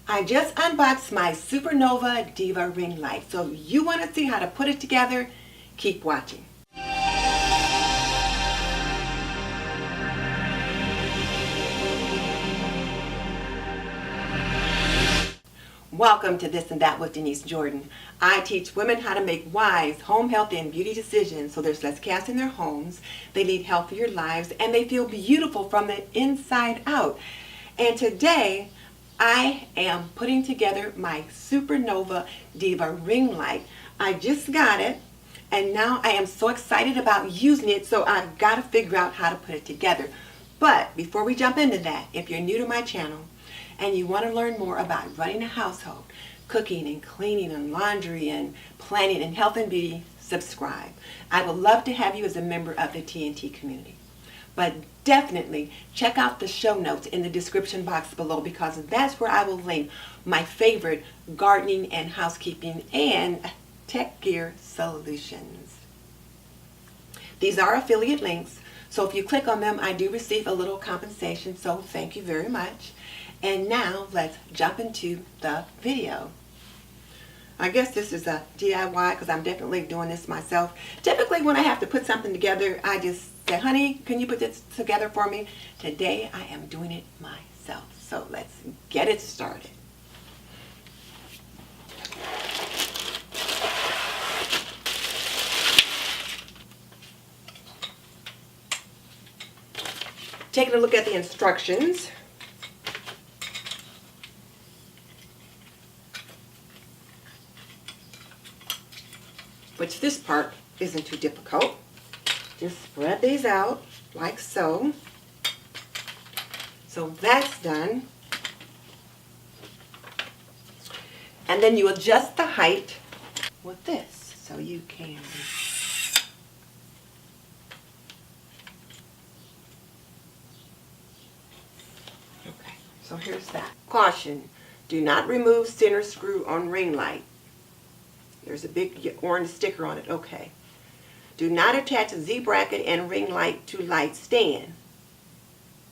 I just unboxed my Supernova Diva ring light. So if you want to see how to put it together, keep watching. Welcome to This and That with Denise Jordan. I teach women how to make wise home health and beauty decisions so there's less chaos in their homes, they lead healthier lives, and they feel beautiful from the inside out. And today, I am putting together my Supernova Diva ring light. I just got it, and now I am so excited about using it, so I've got to figure out how to put it together. But before we jump into that, if you're new to my channel, and you want to learn more about running a household, cooking and cleaning and laundry and planning and health and beauty, subscribe. I would love to have you as a member of the TNT community. But definitely check out the show notes in the description box below, because that's where I will link my favorite gardening and housekeeping and tech gear solutions. These are affiliate links, so if you click on them, I do receive a little compensation, so thank you very much. And now let's jump into the video. I guess this is a DIY because I'm definitely doing this myself. Typically when I have to put something together, I just say, honey, can you put this together for me? Today I am doing it myself. So let's get it started. Taking a look at the instructions. Which this part isn't too difficult. Just spread these out like so. So that's done. And then you adjust the height with this so you can okay, so here's that. Caution, do not remove center screw on ring light. There's a big orange sticker on it. Okay. Do not attach a Z-bracket and ring light to light stand.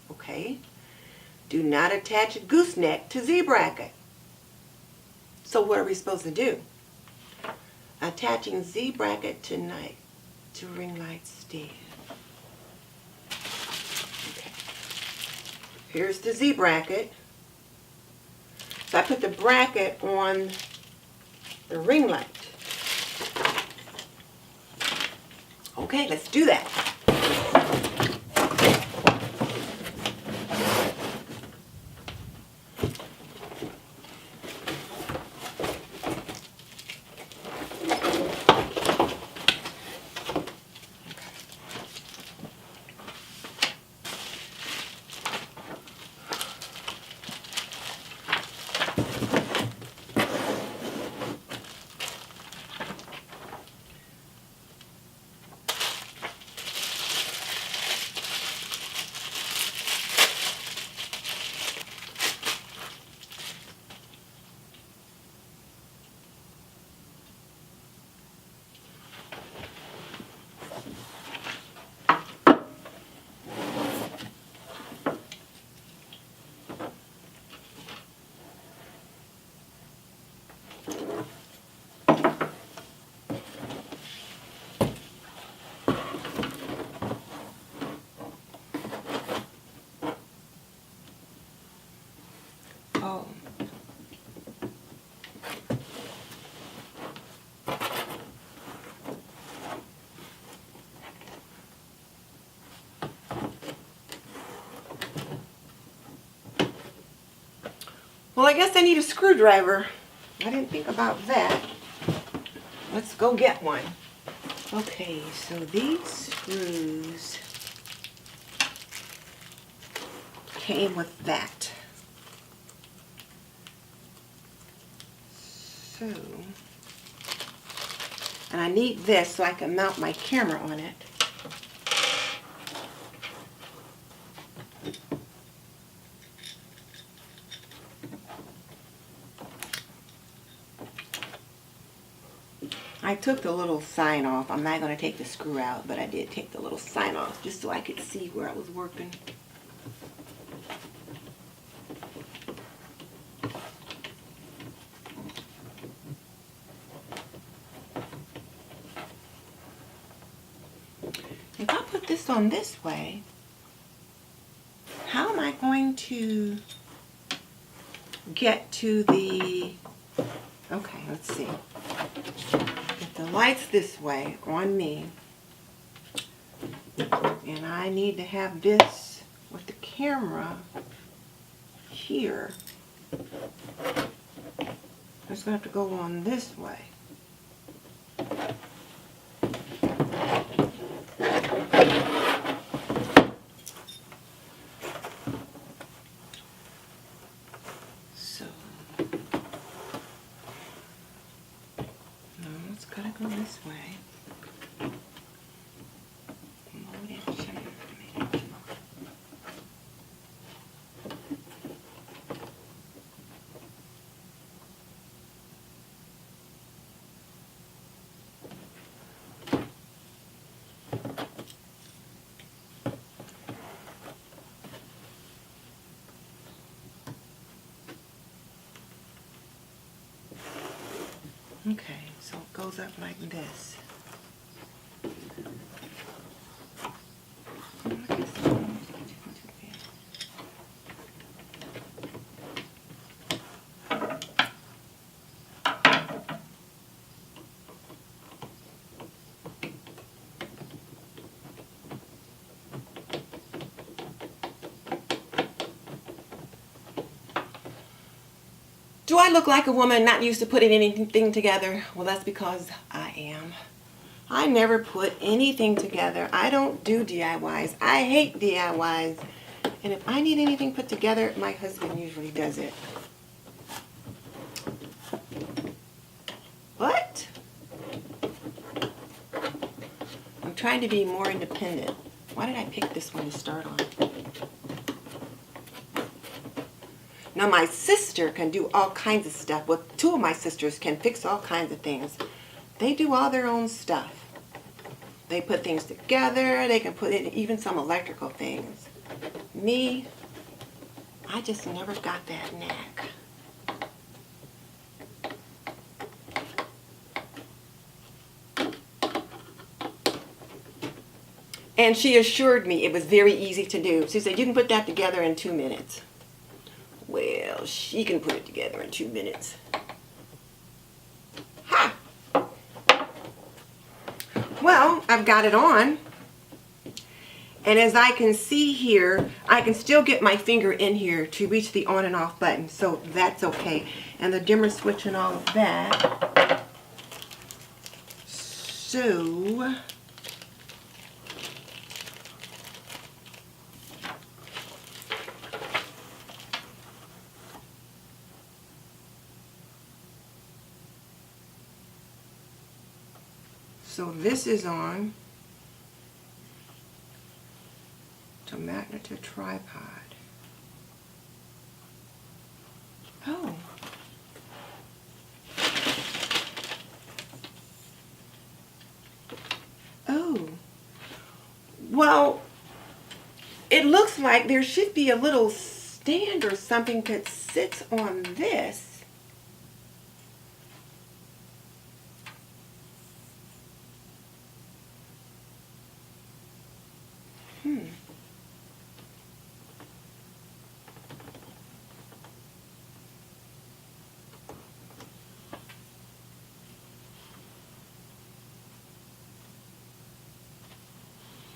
Okay. Do not attach a gooseneck to Z-bracket. So what are we supposed to do? Attaching Z-bracket to ring light stand. Okay. Here's the Z-bracket. So I put the bracket on the ring light. Okay, let's do that. Oh. Well, I guess I need a screwdriver. I didn't think about that. Let's go get one. Okay, so these screws came with that. So, and I need this so I can mount my camera on it. I took the little sign off. I'm not going to take the screw out, but I did take the little sign off just so I could see where I was working. put this on this way, how am I going to get to the, okay, let's see. If the light's this way on me, and I need to have this with the camera here, it's going to have to go on this way. So, no, it's got to go this way. Okay, so it goes up like this. Do I look like a woman not used to putting anything together? Well, that's because I am. I never put anything together. I don't do DIYs. I hate DIYs. And if I need anything put together, my husband usually does it. But I'm trying to be more independent. Why did I pick this one to start on? Now my sister can do all kinds of stuff. Well, two of my sisters can fix all kinds of things. They do all their own stuff. They put things together. They can put in even some electrical things. Me, I just never got that knack. And she assured me it was very easy to do. She said, you can put that together in 2 minutes. Well, she can put it together in 2 minutes. Ha! Well, I've got it on. And as I can see here, I can still get my finger in here to reach the on and off button. So that's okay. And the dimmer switch and all of that. So this is on to magnet to tripod. Oh. Oh. Well, it looks like there should be a little stand or something that sits on this.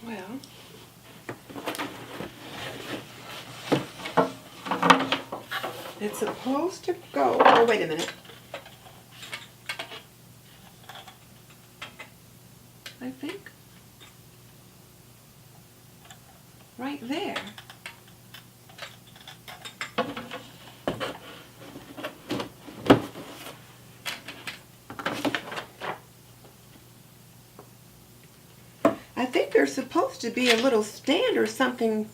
Well, it's supposed to go, oh wait a minute, I think, right there. I think there's supposed to be a little stand or something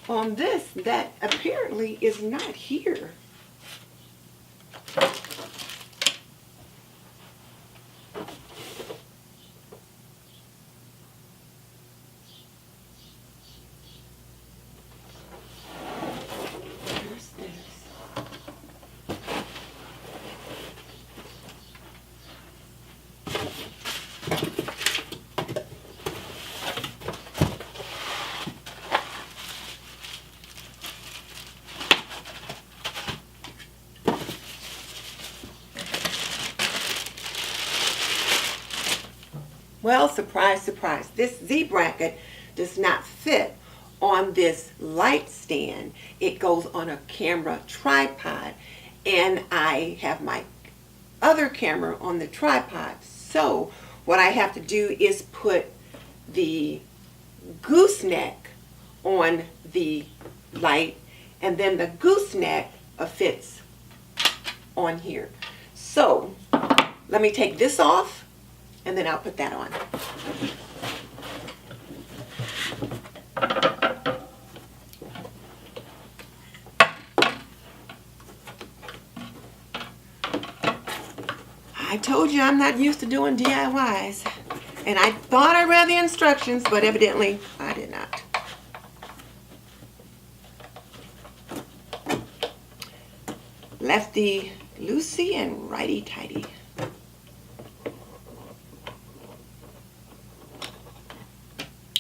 on this that apparently is not here. Where's this? Well, surprise, surprise, this Z bracket does not fit on this light stand. It goes on a camera tripod, and I have my other camera on the tripod. So what I have to do is put the gooseneck on the light, and then the gooseneck fits on here. So let me take this off, and then I'll put that on. I told you I'm not used to doing DIYs, and I thought I read the instructions, but evidently I did not. Lefty loosey and righty tighty.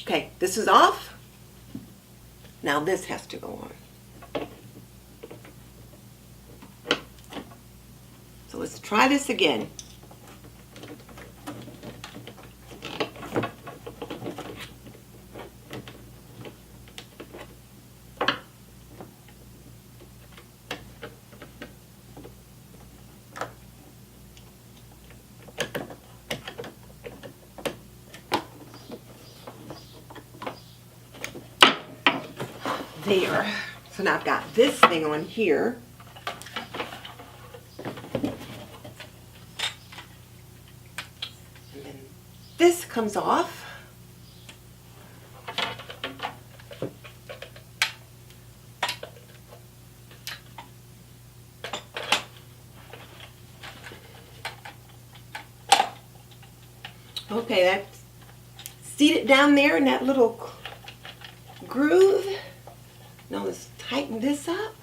Okay, this is off. Now this has to go on. So let's try this again. There. So now I've got this thing on here. And then this comes off. Okay, that's seated down there in that little groove. Now let's tighten this up.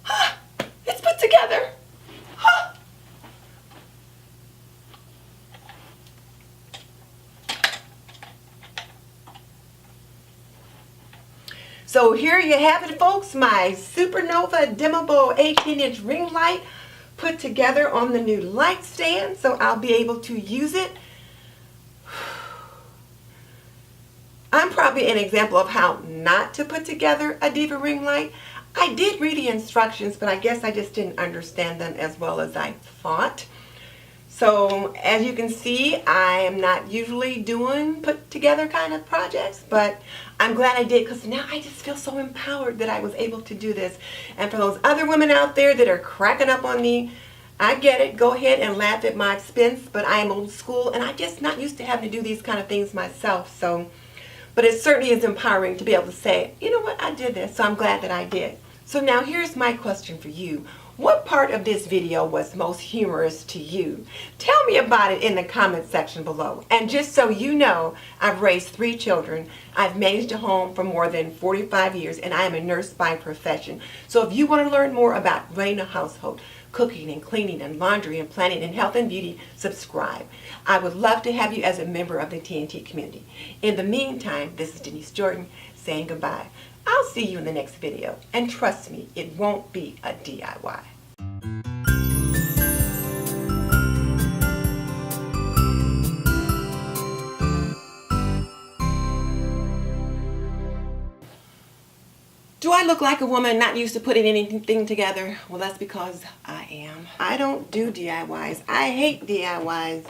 Ah, it's put together. Ah. So here you have it, folks, my Supernova dimmable 18-inch ring light put together on the new light stand, so I'll be able to use it. I'm probably an example of how not to put together a Diva ring light. I did read the instructions, but I guess I just didn't understand them as well as I thought. So as you can see, I am not usually doing put together kind of projects, but I'm glad I did, because now I just feel so empowered that I was able to do this. And for those other women out there that are cracking up on me, I get it. Go ahead and laugh at my expense, but I am old school and I'm just not used to having to do these kind of things myself. So, but it certainly is empowering to be able to say, you know what, I did this, so I'm glad that I did. So now here's my question for you. What part of this video was most humorous to you? Tell me about it in the comment section below. And just so you know, I've raised 3 children. I've managed a home for more than 45 years, and I am a nurse by profession. So if you want to learn more about running a household, cooking and cleaning and laundry and planning and health and beauty, subscribe. I would love to have you as a member of the TNT community. In the meantime, this is Denise Jordan saying goodbye. I'll see you in the next video, and trust me, it won't be a DIY. Do I look like a woman not used to putting anything together? Well, that's because I am. I don't do DIYs. I hate DIYs.